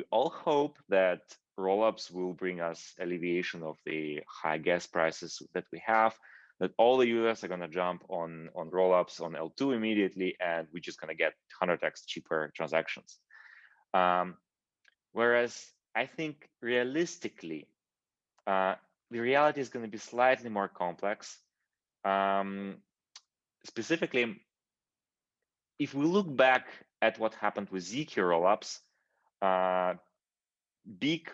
We all hope that rollups will bring us alleviation of the high gas prices that we have, that all the users are going to jump on rollups on L2 immediately, and we're just going to get 100x cheaper transactions. Whereas I think realistically, the reality is going to be slightly more complex. Specifically, if we look back at what happened with zk rollups, big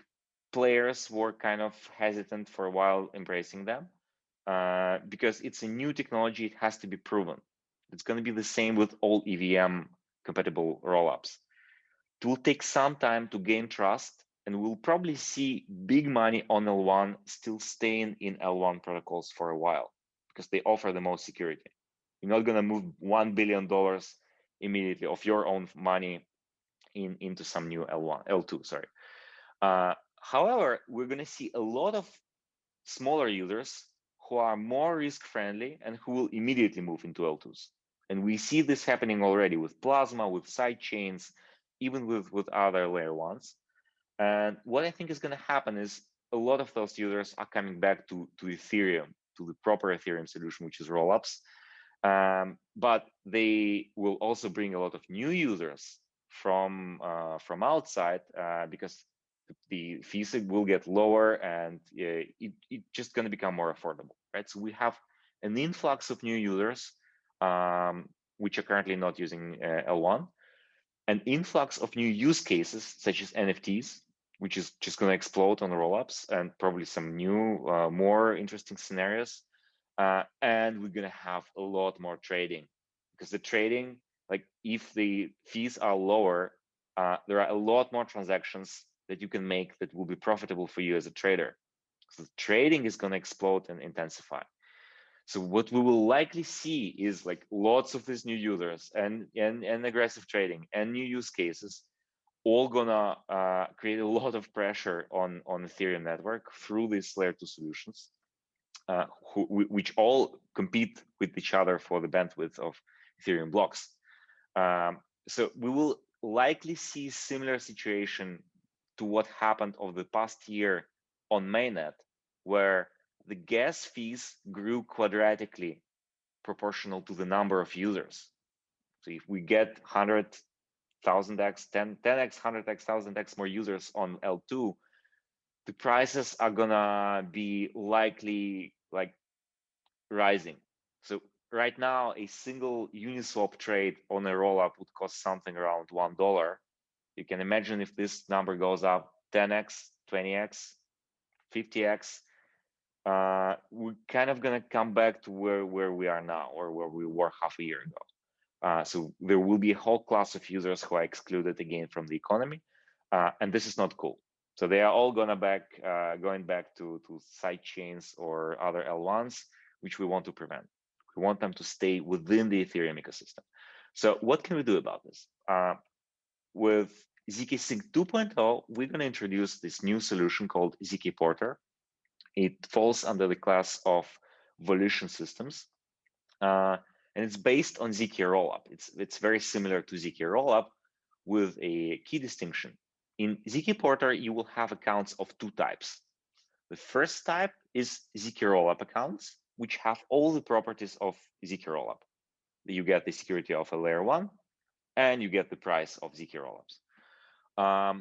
players were kind of hesitant for a while embracing them because it's a new technology. It has to be proven. It's going to be the same with all EVM compatible rollups. It will take some time to gain trust, and we'll probably see big money on L1 still staying in L1 protocols for a while because they offer the most security. You're not going to move $1 billion immediately of your own money into some new L2, sorry. However, we're going to see a lot of smaller users who are more risk-friendly and who will immediately move into L2s. And we see this happening already with Plasma, with sidechains, even with other layer ones. And what I think is going to happen is a lot of those users are coming back to Ethereum, to the proper Ethereum solution, which is rollups. But they will also bring a lot of new users from outside because the fees will get lower, and it's just going to become more affordable, right? So we have an influx of new users, which are currently not using L1, an influx of new use cases such as NFTs, which is just going to explode on rollups, and probably some new, more interesting scenarios. And we're going to have a lot more trading, because the trading, like if the fees are lower, there are a lot more transactions that you can make that will be profitable for you as a trader. So trading is going to explode and intensify. So what we will likely see is like lots of these new users and aggressive trading and new use cases, all gonna create a lot of pressure on Ethereum network through these layer 2 solutions, which all compete with each other for the bandwidth of Ethereum blocks. So we will likely see similar situation to what happened over the past year on mainnet, where the gas fees grew quadratically proportional to the number of users. So if we get 100,000x, 10x, 100x, 1000x more users on L2, the prices are gonna be likely like rising. So right now, a single Uniswap trade on a rollup would cost something around $1. You can imagine if this number goes up 10x, 20x, 50x, we're kind of gonna come back to where we are now, or where we were half a year ago. So there will be a whole class of users who are excluded again from the economy, and this is not cool. So they are all going back to side chains or other L1s, which we want to prevent. We want them to stay within the Ethereum ecosystem. So what can we do about this? With zkSync 2.0, we're going to introduce this new solution called zkPorter. It falls under the class of Volition systems. And it's based on zk rollup. It's very similar to zk rollup, with a key distinction. In zkPorter, you will have accounts of two types. The first type is zk rollup accounts, which have all the properties of zk rollup. You get the security of a layer 1, and you get the price of zk rollups. A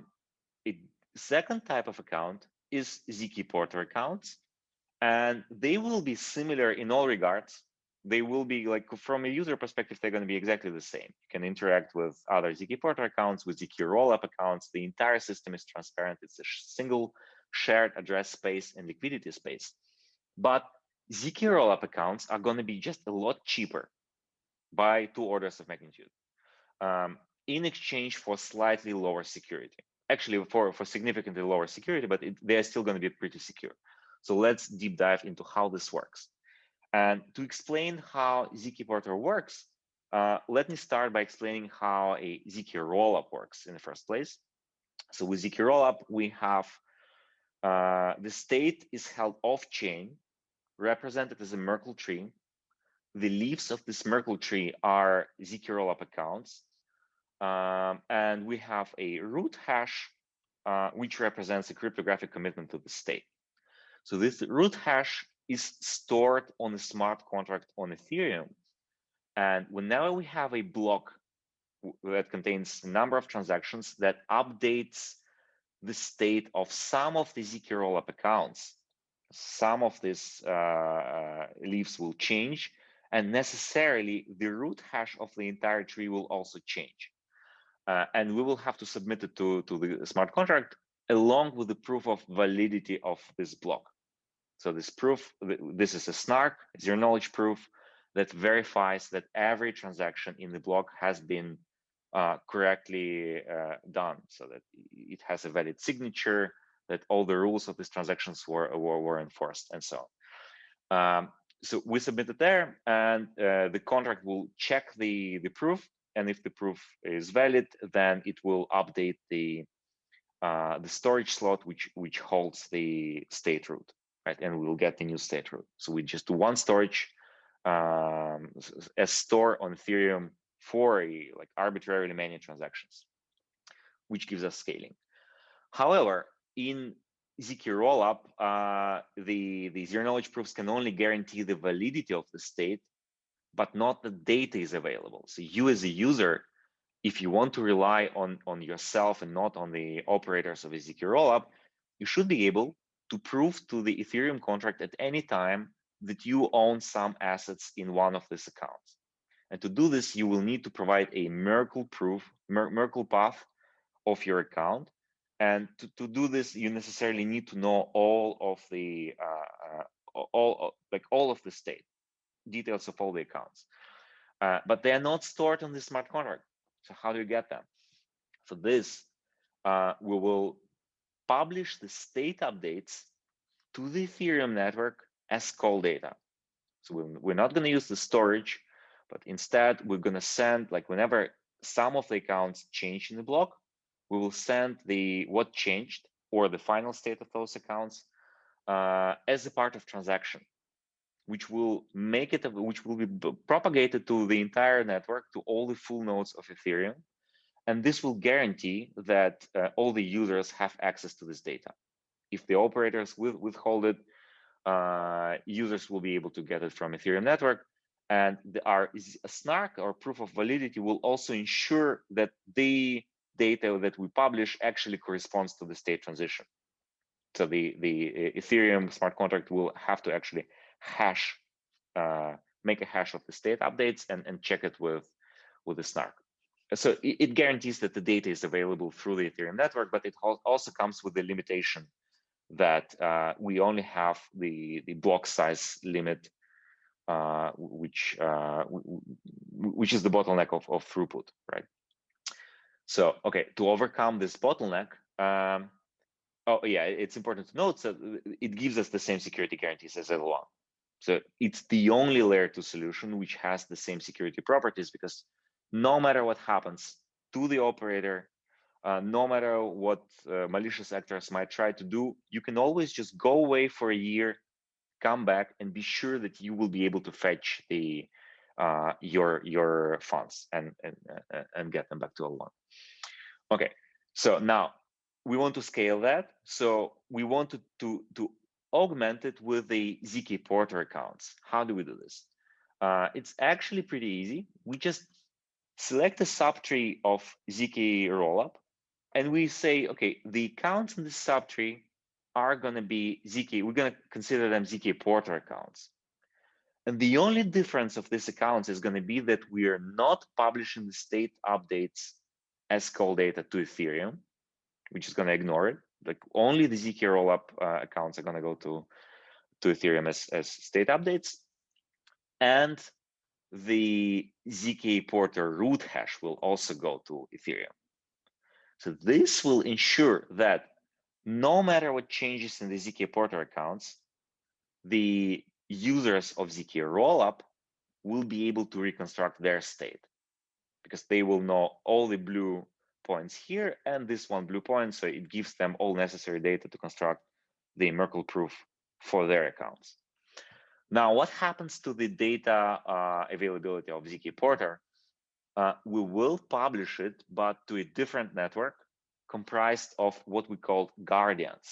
second type of account is zkPorter accounts, and they will be similar in all regards. They will be like, from a user perspective, they're going to be exactly the same. You can interact with other zkPorter accounts, with zk rollup accounts. The entire system is transparent. It's a single shared address space and liquidity space. But zk rollup accounts are going to be just a lot cheaper by 2 orders of magnitude, in exchange for slightly lower security. Actually, for significantly lower security, but they are still going to be pretty secure. So let's deep dive into how this works. And to explain how zkPorter works, let me start by explaining how a zk rollup works in the first place. So with zk rollup, we have the state is held off-chain, represented as a Merkle tree. The leaves of this Merkle tree are zk rollup accounts. And we have a root hash which represents a cryptographic commitment to the state. So this root hash is stored on a smart contract on Ethereum. And whenever we have a block that contains a number of transactions that updates the state of some of the zk rollup accounts, some of these leaves will change, and necessarily the root hash of the entire tree will also change. And we will have to submit it to the smart contract along with the proof of validity of this block. So this proof, this is a snark, zero knowledge proof that verifies that every transaction in the block has been correctly done, so that it has a valid signature, that all the rules of these transactions were enforced, and so on. So we submit it there, and the contract will check the proof, and if the proof is valid, then it will update the storage slot which holds the state root, right? And we will get the new state root. So we just do one storage as store on Ethereum for like arbitrarily many transactions, which gives us scaling. However, in zk rollup, the zero knowledge proofs can only guarantee the validity of the state, but not the data is available. So you as a user, if you want to rely on yourself and not on the operators of a zk rollup, you should be able to prove to the Ethereum contract at any time that you own some assets in one of these accounts. And to do this, you will need to provide a Merkle proof, Merkle path of your account. And to do this, you necessarily need to know all of the all of the state details of all the accounts. But they are not stored on the smart contract. So how do you get them? For this, we will publish the state updates to the Ethereum network as call data. So we're not going to use the storage, but instead we're going to send, like whenever some of the accounts change in the block, we will send the what changed or the final state of those accounts as a part of transaction, which will make it, which will be propagated to the entire network, to all the full nodes of Ethereum. And this will guarantee that all the users have access to this data. If the operators withhold it, users will be able to get it from Ethereum network. And our snark or proof of validity will also ensure that the data that we publish actually corresponds to the state transition. So the Ethereum smart contract will have to actually hash, make a hash of the state updates and check it with the snark. So it guarantees that the data is available through the Ethereum network, but it also comes with the limitation that we only have the block size limit, which is the bottleneck of throughput, right? So, okay, to overcome this bottleneck, oh yeah, it's important to note that it gives us the same security guarantees as L1. So it's the only layer 2 solution which has the same security properties, because no matter what happens to the operator, no matter what malicious actors might try to do, you can always just go away for a year, come back, and be sure that you will be able to fetch the your funds and get them back to L1. Okay, so now we want to scale that. So we want to augment it with the zkPorter accounts. How do we do this? It's actually pretty easy. We just select a subtree of zk rollup, and we say, okay, the accounts in the subtree are going to be zk. We're going to consider them zkPorter accounts. And the only difference of these accounts is going to be that we are not publishing the state updates as call data to Ethereum, which is going to ignore it. Like only the zk rollup accounts are going to go to Ethereum as state updates, and the zkPorter root hash will also go to Ethereum. So this will ensure that no matter what changes in the zkPorter accounts, the users of zk rollup will be able to reconstruct their state, because they will know all the blue points here and this one blue point, so it gives them all necessary data to construct the Merkle proof for their accounts. Now, what happens to the data availability of zkPorter? We will publish it, but to a different network comprised of what we call guardians.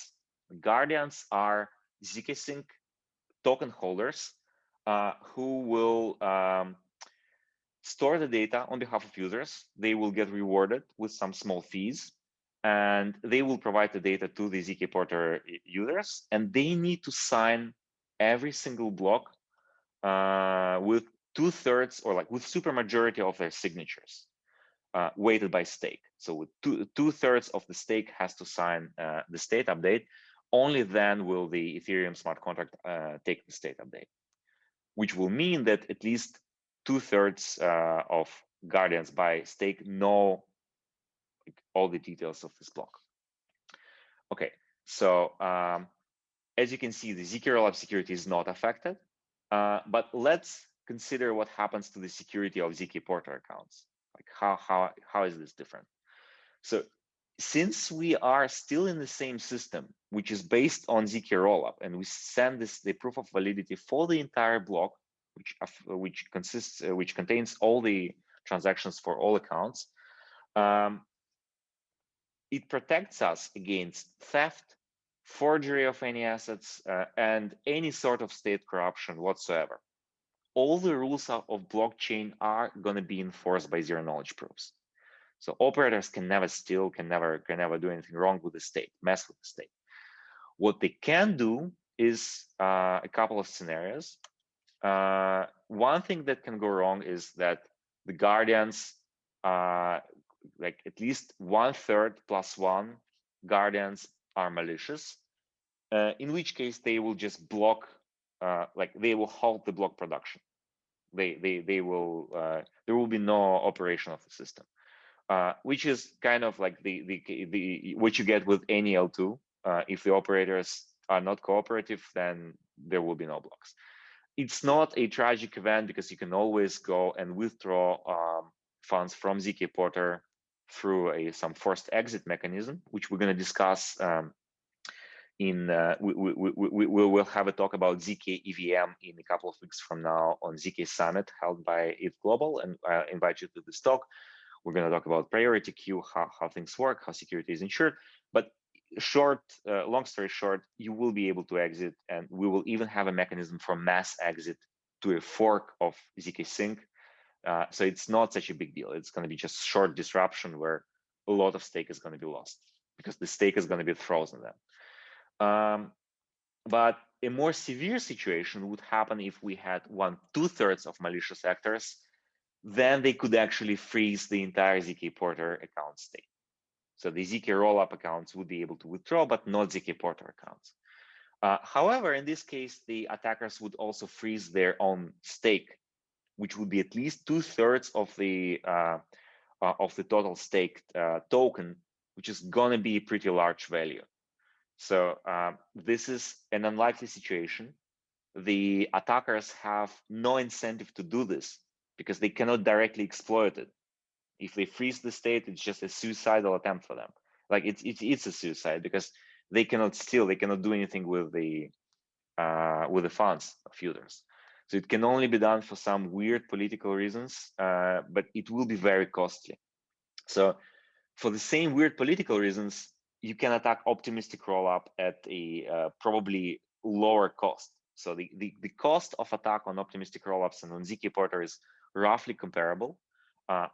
Guardians are zkSync token holders who will store the data on behalf of users. They will get rewarded with some small fees, and they will provide the data to the zkPorter users, and they need to sign every single block with 2/3 or like with supermajority of their signatures, weighted by stake. So with 2/3 of the stake has to sign the state update. Only then will the Ethereum smart contract take the state update, which will mean that at least 2/3 of guardians by stake know all the details of this block. Okay, so as you can see, the zk rollup security is not affected, but let's consider what happens to the security of zkPorter accounts. Like how is this different? So since we are still in the same system, which is based on zk rollup, and we send the proof of validity for the entire block, which contains all the transactions for all accounts, it protects us against theft, forgery of any assets, and any sort of state corruption whatsoever. All the rules of blockchain are going to be enforced by zero knowledge proofs. So operators can never steal, can never do anything wrong with the state, mess with the state. What they can do is a couple of scenarios. One thing that can go wrong is that the guardians, like at least 1/3 plus one guardians are malicious, in which case they will just block, like they will halt the block production. They will there will be no operation of the system, which is kind of like the what you get with any L2. If the operators are not cooperative, then there will be no blocks. It's not a tragic event because you can always go and withdraw funds from zkPorter through some forced exit mechanism, which we're going to discuss we will have a talk about zk EVM in a couple of weeks from now on zk Summit held by ETH Global, and I invite you to this talk. We're going to talk about priority queue, how things work, how security is ensured. But long story short, you will be able to exit, and we will even have a mechanism for mass exit to a fork of zkSync. So it's not such a big deal. It's going to be just short disruption where a lot of stake is going to be lost because the stake is going to be frozen then. But a more severe situation would happen if we had 1/2 of malicious actors. Then they could actually freeze the entire zkPorter account state. So the zk rollup accounts would be able to withdraw, but not zkPorter accounts. However, in this case, the attackers would also freeze their own stake, which would be at least 2/3 of the total staked token, which is going to be a pretty large value. So this is an unlikely situation. The attackers have no incentive to do this because they cannot directly exploit it. If they freeze the state, it's just a suicidal attempt for them. Like it's a suicide because they cannot steal, they cannot do anything with the funds of users. So it can only be done for some weird political reasons, but it will be very costly. So for the same weird political reasons, you can attack optimistic rollup at a probably lower cost. So the cost of attack on optimistic rollups and on zkPorter is roughly comparable.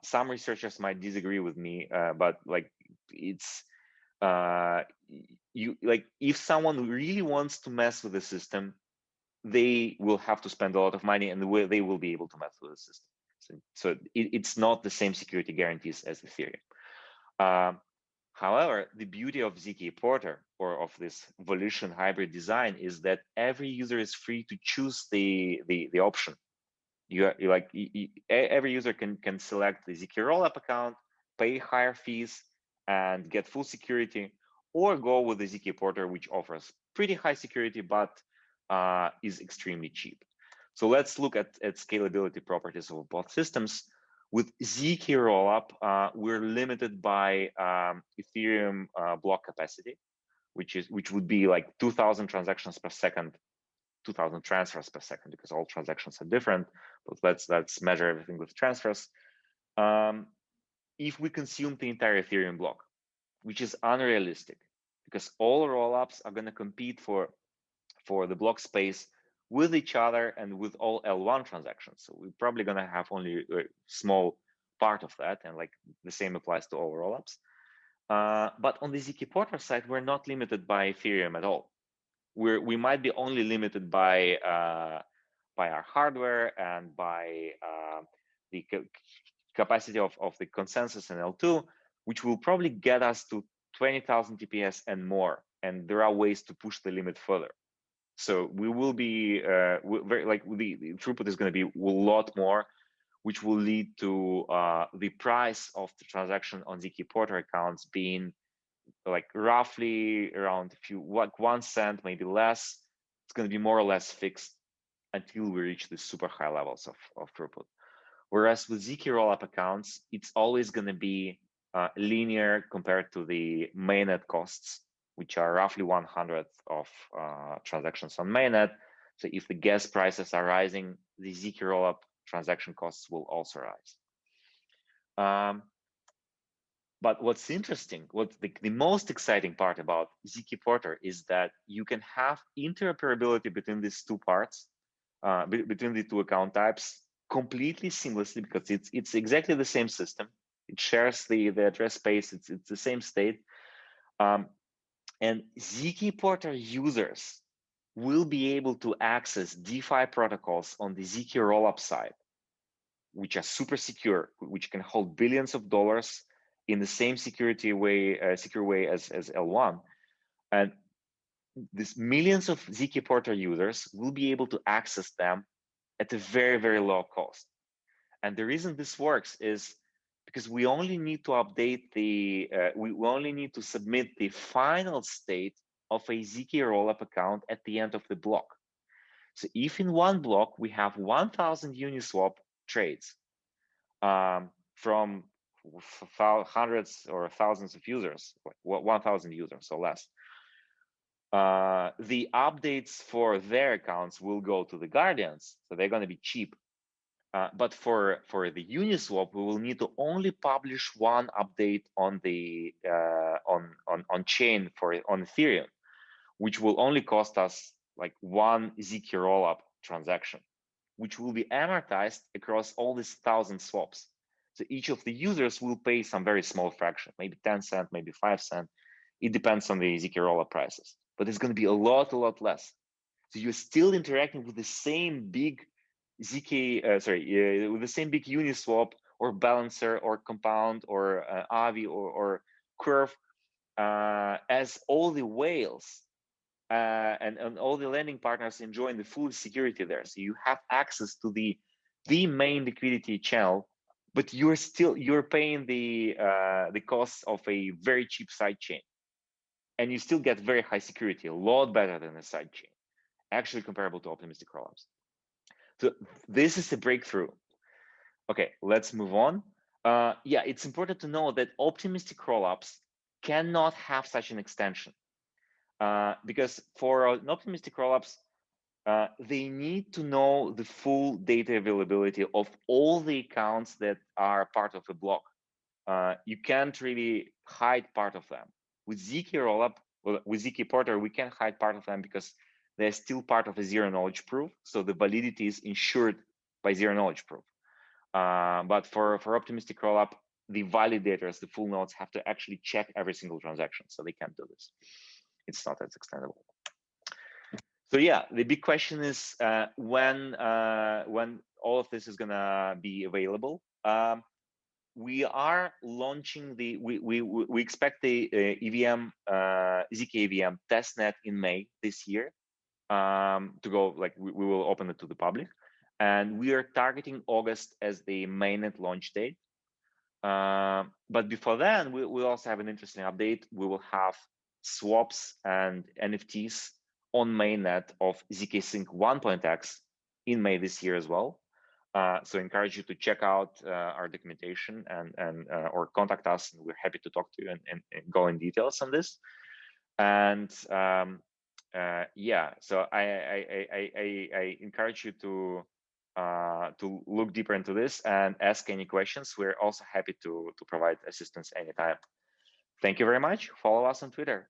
Some researchers might disagree with me, but like it's if someone really wants to mess with the system, they will have to spend a lot of money, and they will be able to mess with the system. So it's not the same security guarantees as Ethereum. However, the beauty of zkPorter or of this Volition hybrid design is that every user is free to choose the option. Every user can select the zk rollup account, pay higher fees, and get full security, or go with the zkPorter, which offers pretty high security but is extremely cheap. So let's look at scalability properties of both systems. With zk rollup, we're limited by Ethereum block capacity, which would be like 2,000 transactions per second, 2,000 transfers per second, because all transactions are different. But let's measure everything with transfers. If we consume the entire Ethereum block, which is unrealistic because all rollups are going to compete for the block space with each other and with all L1 transactions. So we're probably going to have only a small part of that, and like the same applies to all rollups. But on the zkPorter side, we're not limited by Ethereum at all. We might be only limited by our hardware and by the capacity of the consensus in L2, which will probably get us to 20,000 TPS and more. And there are ways to push the limit further. So we will be very, like the throughput is going to be a lot more, which will lead to the price of the transaction on zkPorter accounts being like roughly around like 1 cent, maybe less. It's going to be more or less fixed until we reach the super high levels of throughput. Whereas with zk rollup accounts, it's always going to be linear compared to the mainnet costs, which are roughly 1/100th of transactions on mainnet. So if the gas prices are rising, the zk rollup transaction costs will also rise. But what's interesting, what the most exciting part about zkPorter is that you can have interoperability between these two parts, between the two account types, completely seamlessly, because it's exactly the same system. It shares the address space. It's the same state, and zkPorter users will be able to access DeFi protocols on the zk rollup side, which are super secure, which can hold billions of dollars in the same secure way as L1. And these millions of zkPorter users will be able to access them at a very, very low cost. And the reason this works is because we only need to update we only need to submit the final state of a zk rollup account at the end of the block. So if in one block we have 1,000 Uniswap trades from hundreds or thousands of users, like 1,000 users or less, the updates for their accounts will go to the guardians, so they're going to be cheap. But for the Uniswap, we will need to only publish one update on the on chain on Ethereum, which will only cost us like one zk rollup transaction, which will be amortized across all these 1,000 swaps. So each of the users will pay some very small fraction, maybe 10 cents, maybe 5 cents. It depends on the zk rollup prices, but it's going to be a lot less. So you're still interacting with the same big with the same big Uniswap or Balancer or Compound or Avi or Curve as all the whales and all the lending partners enjoying the full security there. So you have access to the main liquidity channel, but you're paying the costs of a very cheap side chain, and you still get very high security, a lot better than a side chain, actually comparable to optimistic rollups. So this is a breakthrough. Okay, let's move on. Yeah, it's important to know that optimistic rollups cannot have such an extension because for an optimistic rollups, they need to know the full data availability of all the accounts that are part of a block. You can't really hide part of them. With zk rollup, with zkPorter, we can hide part of them because they're still part of a zero knowledge proof. So the validity is ensured by zero knowledge proof. But for optimistic rollup, the validators, the full nodes, have to actually check every single transaction. So they can't do this. It's not as extendable. So yeah, the big question is when all of this is gonna be available. We are launching we expect the EVM zk EVM testnet in May this year to go, like we will open it to the public, and we are targeting August as the mainnet launch date. But before then, we'll also have an interesting update. We will have swaps and NFTs on mainnet of zkSync 1.x in May this year as well. So I encourage you to check out our documentation and or contact us, and we're happy to talk to you and go in details on this. And yeah, so I encourage you to look deeper into this and ask any questions. We're also happy to provide assistance anytime. Thank you very much. Follow us on Twitter.